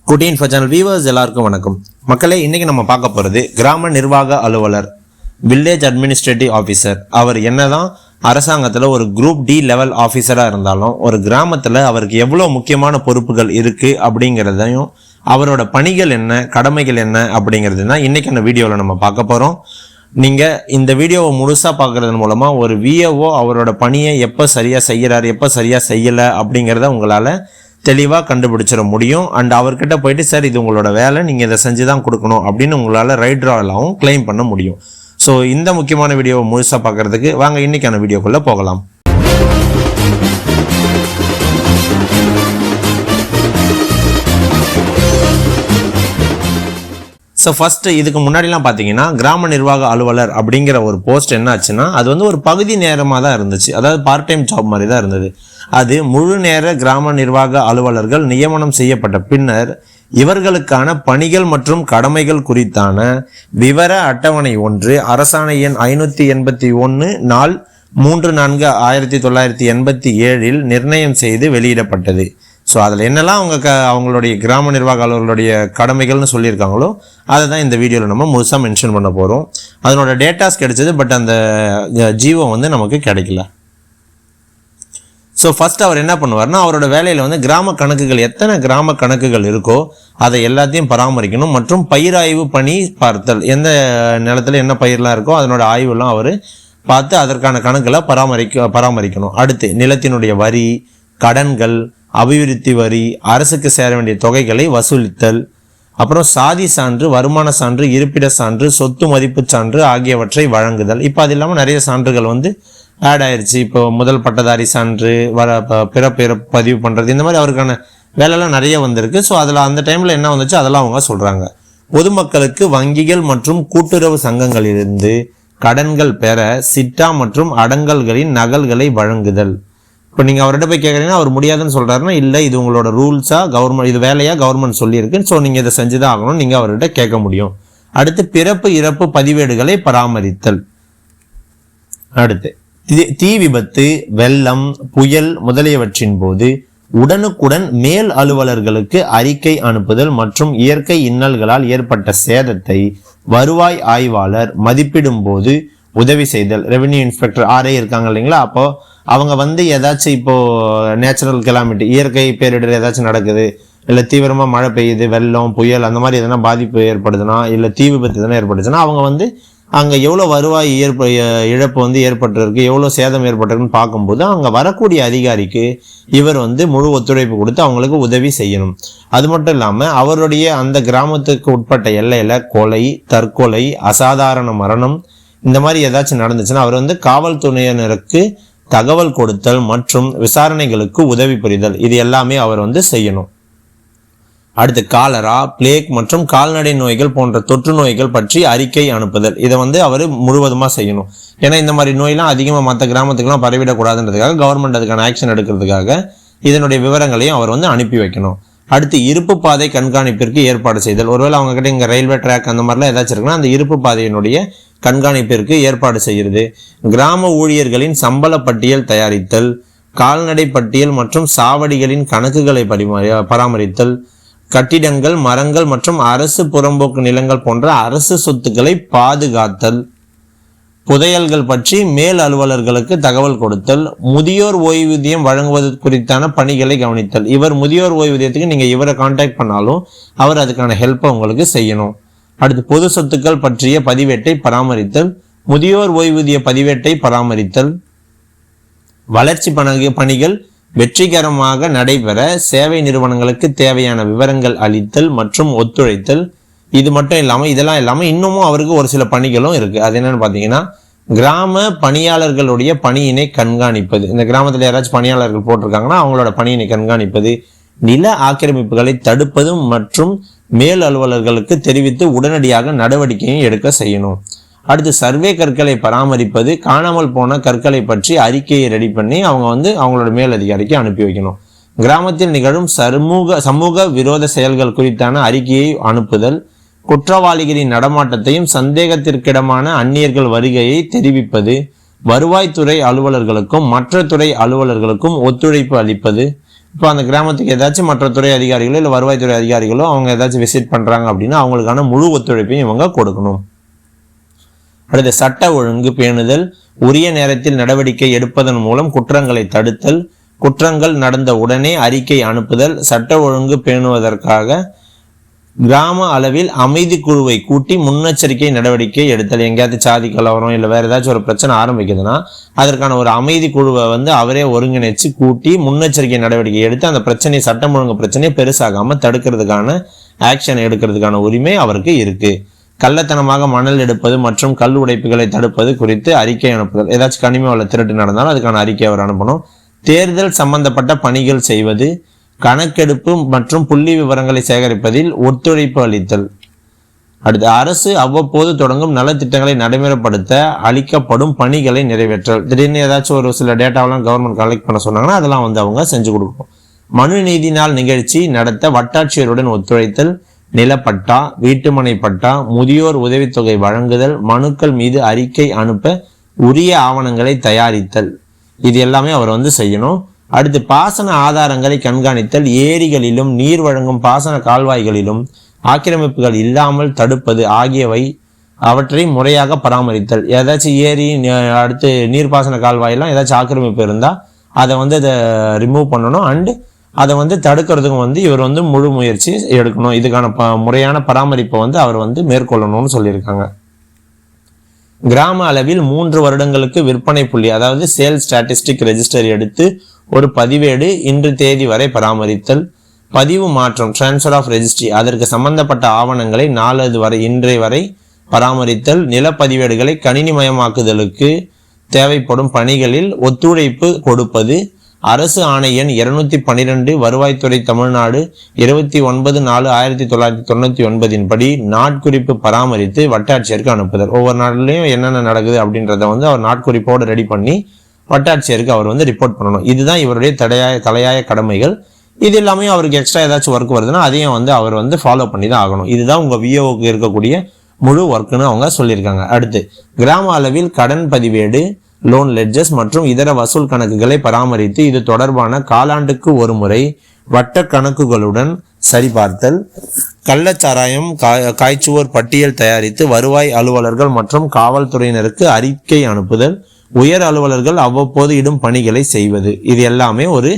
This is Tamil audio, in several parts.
குட்டி இன்ஃபோ சேனல் வியூவர்ஸ் எல்லாருக்கும் வணக்கம். மக்களே, இன்னைக்கு நம்ம பார்க்க போகிறது கிராம நிர்வாக அலுவலர், வில்லேஜ் அட்மினிஸ்ட்ரேட்டிவ் ஆஃபீஸர். அவர் என்னதான் அரசாங்கத்தில் ஒரு குரூப் டி லெவல் ஆஃபீஸராக இருந்தாலும் ஒரு கிராமத்தில் அவருக்கு எவ்வளோ முக்கியமான பொறுப்புகள் இருக்குது அப்படிங்கிறதையும் அவரோட பணிகள் என்ன, கடமைகள் என்ன அப்படிங்கிறது தான் இன்றைக்கி அந்த வீடியோவில் நம்ம பார்க்க போகிறோம். நீங்கள் இந்த வீடியோவை முழுசாக பார்க்குறது மூலமாக ஒரு விஏஓ அவரோட பணியை எப்போ சரியாக செய்கிறார், எப்போ சரியாக செய்யலை அப்படிங்கிறத உங்களால் தெளிவாக கண்டுபிடிச்சிட முடியும். அண்ட் அவர்கிட்ட போயிட்டு சார் இது உங்களோட வேலை, நீங்கள் இதை செஞ்சு தான் கொடுக்கணும் அப்படின்னு உங்களால் ரைட் ட்ராலாகவும் கிளைம் பண்ண முடியும். ஸோ இந்த முக்கியமான வீடியோவை முழுசாக பார்க்குறதுக்கு வாங்க இன்றைக்கான வீடியோக்குள்ளே போகலாம். ஸோ ஃபஸ்ட்டு இதுக்கு முன்னாடிலாம் பார்த்தீங்கன்னா கிராம நிர்வாக அலுவலர் அப்படிங்கிற ஒரு போஸ்ட் என்ன ஆச்சுன்னா அது வந்து ஒரு பகுதி நேரமாக தான் இருந்துச்சு. அதாவது பார்ட் டைம் ஜாப் மாதிரி தான் இருந்தது. அது முழு நேர கிராம நிர்வாக அலுவலர்கள் நியமனம் செய்யப்பட்ட பின்னர் இவர்களுக்கான பணிகள் மற்றும் கடமைகள் குறித்தான விவர அட்டவணை ஒன்று அரசாணை எண் 581 நாள் 3/4/1987 நிர்ணயம் செய்து வெளியிடப்பட்டது. ஸோ அதில் என்னெல்லாம் அவங்களுடைய கிராம நிர்வாக அலுவலருடைய கடமைகள்னு சொல்லியிருக்காங்களோ அதை தான் இந்த வீடியோவில் நம்ம முழுசாக மென்ஷன் பண்ண போகிறோம். அதனோட டேட்டாஸ் கிடைச்சது, பட் அந்த ஜீவோ வந்து நமக்கு கிடைக்கல. ஸோ ஃபஸ்ட் அவர் என்ன பண்ணுவார்னா அவரோட வேலையில் வந்து கிராம கணக்குகள், எத்தனை கிராம கணக்குகள் இருக்கோ அதை எல்லாத்தையும் பராமரிக்கணும் மற்றும் பயிராய்வு பணி பார்த்தல், எந்த நிலத்தில் என்ன பயிரெலாம் இருக்கோ அதனோட ஆய்வுலாம் அவர் பார்த்து அதற்கான கணக்குகளை பராமரிக்கணும். அடுத்து நிலத்தினுடைய வரி, கடன்கள், அபிவிருத்தி வரி, அரசுக்கு சேர வேண்டிய தொகைகளை வசூலித்தல், அப்புறம் சாதி சான்று, வருமான சான்று, இருப்பிட சான்று, சொத்து மதிப்பு சான்று ஆகியவற்றை வழங்குதல். இப்போ அது இல்லாமல் நிறைய சான்றுகள் வந்து ஆட் ஆயிடுச்சு. இப்போ முதல் பட்டதாரி சான்று, பிறப்பு பதிவு பண்ணுறது, இந்த மாதிரி அவருக்கான வேலைலாம் நிறைய வந்திருக்கு. ஸோ அதில் அந்த டைமில் என்ன வந்துச்சு அதெல்லாம் அவங்க சொல்கிறாங்க. பொதுமக்களுக்கு வங்கிகள் மற்றும் கூட்டுறவு சங்கங்களிலிருந்து கடன்கள் பெற சிட்டா மற்றும் அடங்கல்களின் நகல்களை வழங்குதல். இப்போ நீங்கள் அவர்கிட்ட போய் கேட்குறீங்கன்னா அவர் முடியாதுன்னு சொல்கிறாருன்னா, இல்லை இது உங்களோட ரூல்ஸாக கவர்மெண்ட், இது வேலையாக கவர்மெண்ட் சொல்லியிருக்கு, ஸோ நீங்கள் இதை செஞ்சு தான் ஆகணும், நீங்கள் அவர்கிட்ட கேட்க முடியும். அடுத்து பிறப்பு இறப்பு பதிவேடுகளை பராமரித்தல். அடுத்து தீ விபத்து, வெள்ளம், புயல் முதலியவற்றின் போது உடனுக்குடன் மேல் அலுவலர்களுக்கு அறிக்கை அனுப்புதல் மற்றும் இயற்கை இன்னல்களால் ஏற்பட்ட சேதத்தை வருவாய் ஆய்வாளர் மதிப்பிடும் போது உதவி செய்தல். ரெவென்யூ இன்ஸ்பெக்டர் ஆர்ஐ இருக்காங்க இல்லைங்களா, அப்போ அவங்க வந்து ஏதாச்சும் இப்போ நேச்சுரல் கெலாமிட்டி, இயற்கை பேரிடர் ஏதாச்சும் நடக்குது, இல்லை தீவிரமாக மழை பெய்யுது, வெள்ளம், புயல் அந்த மாதிரி எதனா பாதிப்பு ஏற்படுதுன்னா, இல்லை தீ விபத்து எதனா ஏற்படுச்சுன்னா அவங்க வந்து அங்கே எவ்வளோ வருவாய் இழப்பு வந்து ஏற்பட்டிருக்கு, எவ்வளோ சேதம் ஏற்பட்டிருக்குன்னு பார்க்கும்போது அங்கே வரக்கூடிய அதிகாரிக்கு இவர் வந்து முழு ஒத்துழைப்பு கொடுத்து அவங்களுக்கு உதவி செய்யணும். அது மட்டும் இல்லாமல் அவருடைய அந்த கிராமத்துக்கு உட்பட்ட எல்லையில் கொலை, தற்கொலை, அசாதாரண மரணம் இந்த மாதிரி ஏதாச்சும் நடந்துச்சுன்னா அவர் வந்து காவல்துறையினருக்கு தகவல் கொடுத்தல் மற்றும் விசாரணைகளுக்கு உதவி புரிதல், இது எல்லாமே அவர் வந்து செய்யணும். அடுத்து காலரா, பிளேக் மற்றும் கால்நடை நோய்கள் போன்ற தொற்று நோய்கள் பற்றி அறிக்கை அனுப்புதல், இதை வந்து அவர் முழுவதுமாக செய்யணும். ஏன்னா இந்த மாதிரி நோயெல்லாம் அதிகமாக மற்ற கிராமத்துக்குலாம் பரவிடக்கூடாதுன்றதுக்காக கவர்மெண்ட் அதுக்கான ஆக்ஷன் எடுக்கிறதுக்காக இதனுடைய விவரங்களையும் அவர் வந்து அனுப்பி வைக்கணும். அடுத்து இருப்பு பாதை கண்காணிப்பிற்கு ஏற்பாடு செய்தல். ஒருவேளை அவங்க கிட்ட இங்கே ரயில்வே ட்ராக் அந்த மாதிரிலாம் ஏதாச்சும் இருக்குன்னா அந்த இருப்பு பாதையினுடைய கண்காணிப்பிற்கு ஏற்பாடு செய்கிறது. கிராம ஊழியர்களின் சம்பள பட்டியல் தயாரித்தல், கால்நடை பட்டியல் மற்றும் சாவடிகளின் கணக்குகளை பராமரித்தல், கட்டிடங்கள், மரங்கள் மற்றும் அரசு புறம்போக்கு நிலங்கள் போன்ற அரசு சொத்துக்களை பாதுகாத்தல், புதையல்கள் பற்றி மேல் அலுவலர்களுக்கு தகவல் கொடுத்தல், முதியோர் ஓய்வூதியம் வழங்குவது குறித்தான பணிகளை கவனித்தல். இவர் முதியோர் ஓய்வூதியத்துக்கு நீங்கள் இவரை கான்டாக்ட் பண்ணாலும் அவர் அதுக்கான ஹெல்ப்பை உங்களுக்கு செய்யணும். அடுத்து பொது சொத்துக்கள் பற்றிய பதிவேட்டை பராமரித்தல், முதியோர் ஓய்வூதிய பதிவேட்டை பராமரித்தல், வளர்ச்சி பணிகள் வெற்றிகரமாக நடைபெற சேவை நிறுவனங்களுக்கு தேவையான விவரங்கள் அளித்தல் மற்றும் ஒத்துழைத்தல். இது மட்டும் இல்லாமல் இதெல்லாம் இல்லாமல் இன்னமும் அவருக்கு ஒரு சில பணிகளும் இருக்குது. அது என்னென்னு பார்த்தீங்கன்னா கிராம பணியாளர்களுடைய பணியினை கண்காணிப்பது. இந்த கிராமத்தில் யாராச்சும் பணியாளர்கள் போட்டிருக்காங்கன்னா அவங்களோட பணியினை கண்காணிப்பது, நில ஆக்கிரமிப்புகளை தடுப்பது மற்றும் மேல் அலுவலர்களுக்கு தெரிவித்து உடனடியாக நடவடிக்கையும் எடுக்க செய்யணும். அடுத்து சர்வே கற்களை பராமரிப்பது, காணாமல் போன கற்களை பற்றி அறிக்கையை ரெடி பண்ணி அவங்க வந்து அவங்களோட மேல் அதிகாரிக்கு அனுப்பி வைக்கணும். கிராமத்தில் நிகழும் சமூக விரோத செயல்கள் குறித்தான அறிக்கையை அனுப்புதல், குற்றவாளிகளின் நடமாட்டத்தையும் சந்தேகத்திற்கிடமான அந்நியர்கள் வருகையை தெரிவிப்பது, வருவாய்த்துறை அலுவலர்களுக்கும் மற்ற துறை அலுவலர்களுக்கும் ஒத்துழைப்பு அளிப்பது, இப்போ அந்த கிராமத்துக்கு ஏதாச்சும் மற்ற துறை அதிகாரிகளோ இல்லை வருவாய்த்துறை அதிகாரிகளோ அவங்க ஏதாச்சும் விசிட் பண்ணுறாங்க அப்படின்னா அவங்களுக்கான முழு ஒத்துழைப்பையும் இவங்க கொடுக்கணும். அடுத்து சட்ட ஒழுங்கு பேணுதல், உரிய நேரத்தில் நடவடிக்கை எடுப்பதன் மூலம் குற்றங்களை தடுத்தல், குற்றங்கள் நடந்த உடனே அறிக்கை அனுப்புதல், சட்ட ஒழுங்கு பேணுவதற்காக கிராம அளவில் அமைதி குழுவை கூட்டி முன்னெச்சரிக்கை நடவடிக்கை எடுத்தல். எங்கேயாவது சாதி கலவரம் இல்லை வேற ஏதாச்சும் ஒரு பிரச்சனை ஆரம்பிக்குதுன்னா அதற்கான ஒரு அமைதி குழுவை அவரே ஒருங்கிணைச்சு கூட்டி முன்னெச்சரிக்கை நடவடிக்கை எடுத்து அந்த பிரச்சனையை சட்டம் ஒழுங்கு பிரச்சனையை பெருசாகாம தடுக்கிறதுக்கான ஆக்ஷன் எடுக்கிறதுக்கான உரிமை அவருக்கு இருக்கு. கள்ளத்தனமாக மணல் எடுப்பது மற்றும் கல் உடைப்புகளை தடுப்பது குறித்து அறிக்கை அனுப்புதல். ஏதாச்சும் கனிம வள திருட்டு நடந்தாலும் அதுக்கான அறிக்கை அவர் அனுப்பணும். தேர்தல் சம்பந்தப்பட்ட பணிகள் செய்வது, கணக்கெடுப்பு மற்றும் புள்ளி விவரங்களை சேகரிப்பதில் ஒத்துழைப்பு அளித்தல். அடுத்து அரசு அவ்வப்போது தொடங்கும் நலத்திட்டங்களை நடைமுறைப்படுத்த அளிக்கப்படும் பணிகளை நிறைவேற்றல். திடீர்னு ஏதாச்சும் ஒரு சில டேட்டாவெல்லாம் கவர்மெண்ட் கலெக்ட் பண்ண சொன்னாங்கன்னா அதெல்லாம் அவங்க செஞ்சு கொடுக்கணும். மனு நீதி நாள் நிகழ்ச்சி நடத்த வட்டாட்சியருடன் ஒத்துழைத்தல், நிலப்பட்டா, வீட்டுமனை பட்டா, முதியோர் உதவித்தொகை வழங்குதல், மனுக்கள் மீது அறிக்கை அனுப்ப உரிய ஆவணங்களை தயாரித்தல். இது எல்லாமே அவர் செய்யணும். அடுத்து பாசன ஆதாரங்களை கண்காணித்தல், ஏரிகளிலும் நீர் வழங்கும் பாசன கால்வாய்களிலும் ஆக்கிரமிப்புகள் இல்லாமல் தடுப்பது ஆகியவை அவற்றை முறையாக பராமரித்தல். ஏதாச்சும் ஏரி அடுத்து நீர்ப்பாசன கால்வாயெல்லாம் ஏதாச்சும் ஆக்கிரமிப்பு இருந்தால் அதை அதை ரிமூவ் பண்ணணும். அண்டு அதை தடுக்கிறதுக்கும் இவர் முழு முயற்சி எடுக்கணும். இதுக்கான முறையான பராமரிப்பை அவர் மேற்கொள்ளணும்னு சொல்லியிருக்காங்க. கிராம அளவில் 3 வருடங்களுக்கு விற்பனை புள்ளி அதாவது சேல் ஸ்டாட்டிஸ்டிக் ரெஜிஸ்டர் எடுத்து ஒரு பதிவேடு இன்று தேதி வரை பராமரித்தல். பதிவு மாற்றம் டிரான்ஸ்ஃபர் ஆஃப் ரெஜிஸ்ட்ரி அதற்கு சம்பந்தப்பட்ட ஆவணங்களை நாளது வரை இன்றைய வரை பராமரித்தல். நிலப்பதிவேடுகளை கணினிமயமாக்குதலுக்கு தேவைப்படும் பணிகளில் ஒத்துழைப்பு கொடுப்பது. அரசு ஆணை எண் 212 வருவாய்த்துறை தமிழ்நாடு 29/4/1999 படி நாட்குறிப்பு பராமரித்து வட்டாட்சியருக்கு அனுப்புதல். ஒவ்வொரு நாட்டிலையும் என்னென்ன நடக்குது அப்படின்றத அவர் நாட்குறிப்போடு ரெடி பண்ணி வட்டாட்சியருக்கு அவர் ரிப்போர்ட் பண்ணணும். இதுதான் இவருடைய தலையாய கடமைகள். இது எல்லாமே அவருக்கு எக்ஸ்ட்ரா ஏதாச்சும் ஒர்க் வருதுன்னா அதையும் அவர் ஃபாலோ பண்ணி தான் ஆகணும். இதுதான் உங்க விஓக்கு இருக்கக்கூடிய முழு ஒர்க்குன்னு அவங்க சொல்லியிருக்காங்க. அடுத்து கிராம அளவில் கடன் பதிவேடு, லோன் லெட்ஜஸ் மற்றும் இதர வசூல் கணக்குகளை பராமரித்து இது தொடர்பான காலாண்டுக்கு ஒரு முறை வட்ட கணக்குகளுடன் சரிபார்த்தல். கள்ளச்சாராயம் காய்ச்சுவோர் பட்டியல் தயாரித்து வருவாய் அலுவலர்கள் மற்றும் காவல்துறையினருக்கு அறிக்கை அனுப்புதல். உயர் அலுவலர்கள் அவ்வப்போது இடும் பணிகளை செய்வது. இது எல்லாமே ஒரு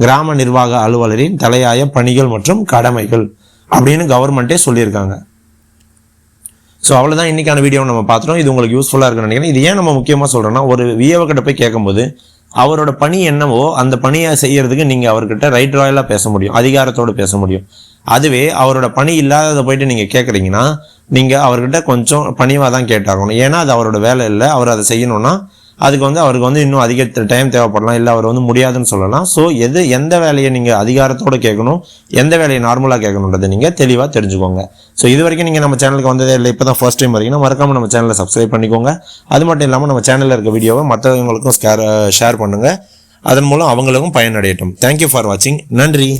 கிராம நிர்வாக அலுவலரின் தலையாய பணிகள் மற்றும் கடமைகள் அப்படின்னு கவர்மெண்ட்டே சொல்லியிருக்காங்க. ஸோ அவ்வளோதான் இன்னைக்கான வீடியோவை நம்ம பார்த்துட்டோம். இது உங்களுக்கு யூஸ்ஃபுல்லாக இருக்குன்னு நினைக்கிறேன். இது ஏன் நம்ம முக்கியமாக சொல்கிறோன்னா, ஒரு விஏஓ கிட்ட போய் கேட்கும்போது அவரோட பணி என்னவோ அந்த பணியை செய்யறதுக்கு நீங்கள் அவர்கிட்ட ரைட் ராயலாக பேச முடியும், அதிகாரத்தோடு பேச முடியும். அதுவே அவரோட பணி இல்லாததை போயிட்டு நீங்கள் கேட்குறீங்கன்னா நீங்கள் அவர்கிட்ட கொஞ்சம் பணிவாக தான் கேட்டாகணும். ஏன்னா அது அவரோட வேலை இல்லை. அவர் அதை செய்யணும்னா அதுக்கு அவருக்கு இன்னும் அதிக டைம் தேவைப்படலாம், இல்லை அவர் முடியாதுன்னு சொல்லலாம். ஸோ எந்த வேலையை நீங்கள் அதிகாரத்தோடு கேட்கணும், எந்த வேலையை நார்மலாக கேட்கணுன்றதை நீங்கள் தெளிவாக தெரிஞ்சுக்கோங்க. ஸோ இது வரைக்கும் நீங்கள் நம்ம சேனலுக்கு வந்ததே இல்லை, இப்போ தான் ஃபர்ஸ்ட் டைம் வரீங்கன்னா மறக்காமல் நம்ம சேனலை சப்ஸ்கிரைப் பண்ணிக்கோங்க. அது மட்டும் இல்லாமல் நம்ம சேனலில் இருக்க வீடியோவை மற்றவங்களுக்கும் ஷேர் பண்ணுங்கள். அதன் மூலம் அவங்களுக்கும் பயனடையட்டும். தேங்க்யூ ஃபார் வாட்சிங். நன்றி.